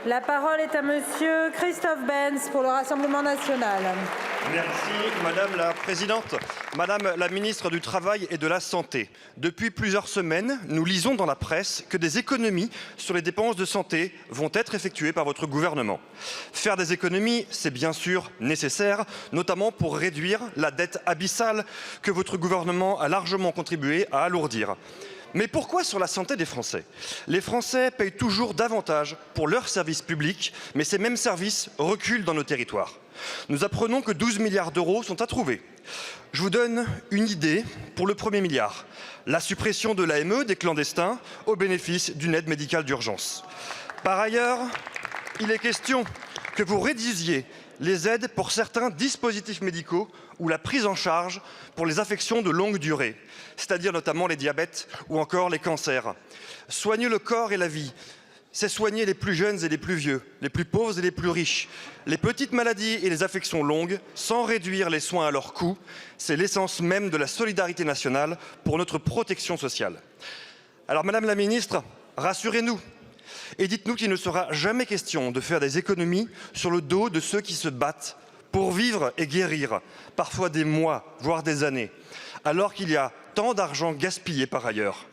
La parole est à monsieur Christophe Benz pour le Rassemblement national. Merci Madame la Présidente. Madame la Ministre du Travail et de la Santé, depuis plusieurs semaines, nous lisons dans la presse que des économies sur les dépenses de santé vont être effectuées par votre gouvernement. Faire des économies, c'est bien sûr nécessaire, notamment pour réduire la dette abyssale que votre gouvernement a largement contribué à alourdir. Mais pourquoi sur la santé des Français? Les Français payent toujours davantage pour leurs services publics, mais ces mêmes services reculent dans nos territoires. Nous apprenons que 12 milliards d'euros sont à trouver. Je vous donne une idée pour le premier milliard. La suppression de l'AME des clandestins au bénéfice d'une aide médicale d'urgence. Par ailleurs, il est question que vous réduisiez les aides pour certains dispositifs médicaux ou la prise en charge pour les affections de longue durée, c'est-à-dire notamment les diabètes ou encore les cancers. Soigner le corps et la vie, c'est soigner les plus jeunes et les plus vieux, les plus pauvres et les plus riches, les petites maladies et les affections longues, sans réduire les soins à leur coût. C'est l'essence même de la solidarité nationale pour notre protection sociale. Alors Madame la Ministre, rassurez-nous. Et dites-nous qu'il ne sera jamais question de faire des économies sur le dos de ceux qui se battent pour vivre et guérir, parfois des mois, voire des années, alors qu'il y a tant d'argent gaspillé par ailleurs.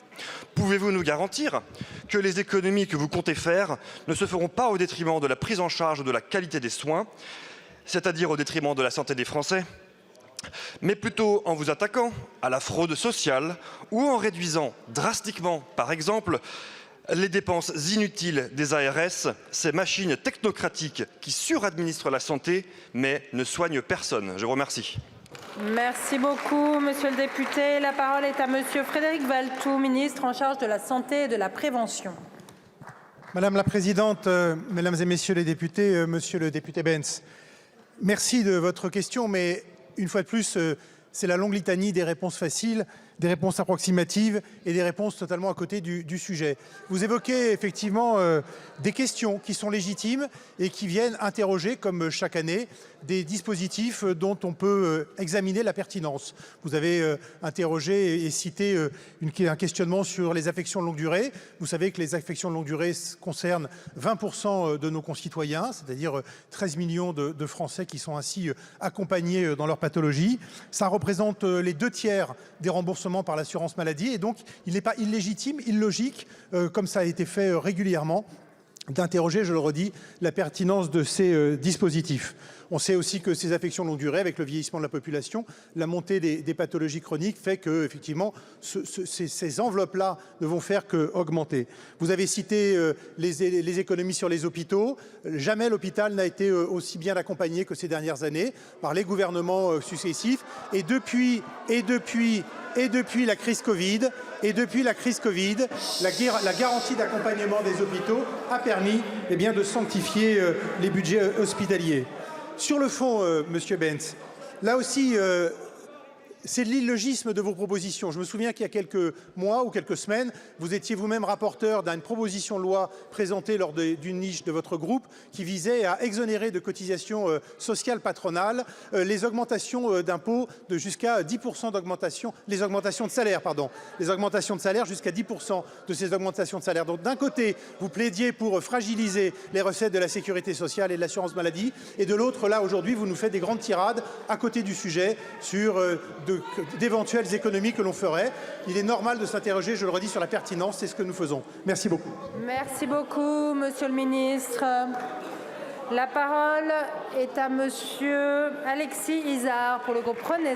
Pouvez-vous nous garantir que les économies que vous comptez faire ne se feront pas au détriment de la prise en charge de la qualité des soins, c'est-à-dire au détriment de la santé des Français, mais plutôt en vous attaquant à la fraude sociale ou en réduisant drastiquement, par exemple, les dépenses inutiles des ARS, ces machines technocratiques qui suradministrent la santé mais ne soignent personne. Je vous remercie. Merci beaucoup, monsieur le député. La parole est à monsieur Frédéric Valletoux, ministre en charge de la Santé et de la Prévention. Madame la Présidente, Mesdames et Messieurs les députés, Monsieur le député Benz, merci de votre question, mais une fois de plus, c'est la longue litanie des réponses faciles, des réponses approximatives et des réponses totalement à côté du sujet. Vous évoquez effectivement des questions qui sont légitimes et qui viennent interroger, comme chaque année, des dispositifs dont on peut examiner la pertinence. Vous avez interrogé et cité un questionnement sur les affections de longue durée. Vous savez que les affections de longue durée concernent 20% de nos concitoyens, c'est-à-dire 13 millions de Français qui sont ainsi accompagnés dans leur pathologie. Ça représente les 2/3 des remboursements par l'assurance maladie et donc il n'est pas illégitime, illogique, comme ça a été fait régulièrement, d'interroger, je le redis, la pertinence de ces dispositifs. On sait aussi que ces affections de longue durée, avec le vieillissement de la population, la montée des pathologies chroniques fait que, effectivement, ces enveloppes-là ne vont faire qu'augmenter. Vous avez cité les économies sur les hôpitaux. Jamais l'hôpital n'a été aussi bien accompagné que ces dernières années par les gouvernements successifs. Et depuis la crise Covid, la garantie d'accompagnement des hôpitaux a permis de sanctifier les budgets hospitaliers. Sur le fond, Monsieur Benz, là aussi, c'est de l'illogisme de vos propositions. Je me souviens qu'il y a quelques mois ou quelques semaines, vous étiez vous-même rapporteur d'une proposition de loi présentée lors d'une niche de votre groupe qui visait à exonérer de cotisations sociales patronales les augmentations d'impôts de jusqu'à 10% d'augmentation, les augmentations de salaire, pardon, les augmentations de salaire jusqu'à 10% de ces augmentations de salaire. Donc d'un côté, vous plaidiez pour fragiliser les recettes de la sécurité sociale et de l'assurance maladie, et de l'autre, là, aujourd'hui, vous nous faites des grandes tirades à côté du sujet sur d'éventuelles économies que l'on ferait. Il est normal de s'interroger, je le redis, sur la pertinence. C'est ce que nous faisons. Merci beaucoup. Merci beaucoup, monsieur le ministre. La parole est à monsieur Alexis Isard pour le groupe Renaissance.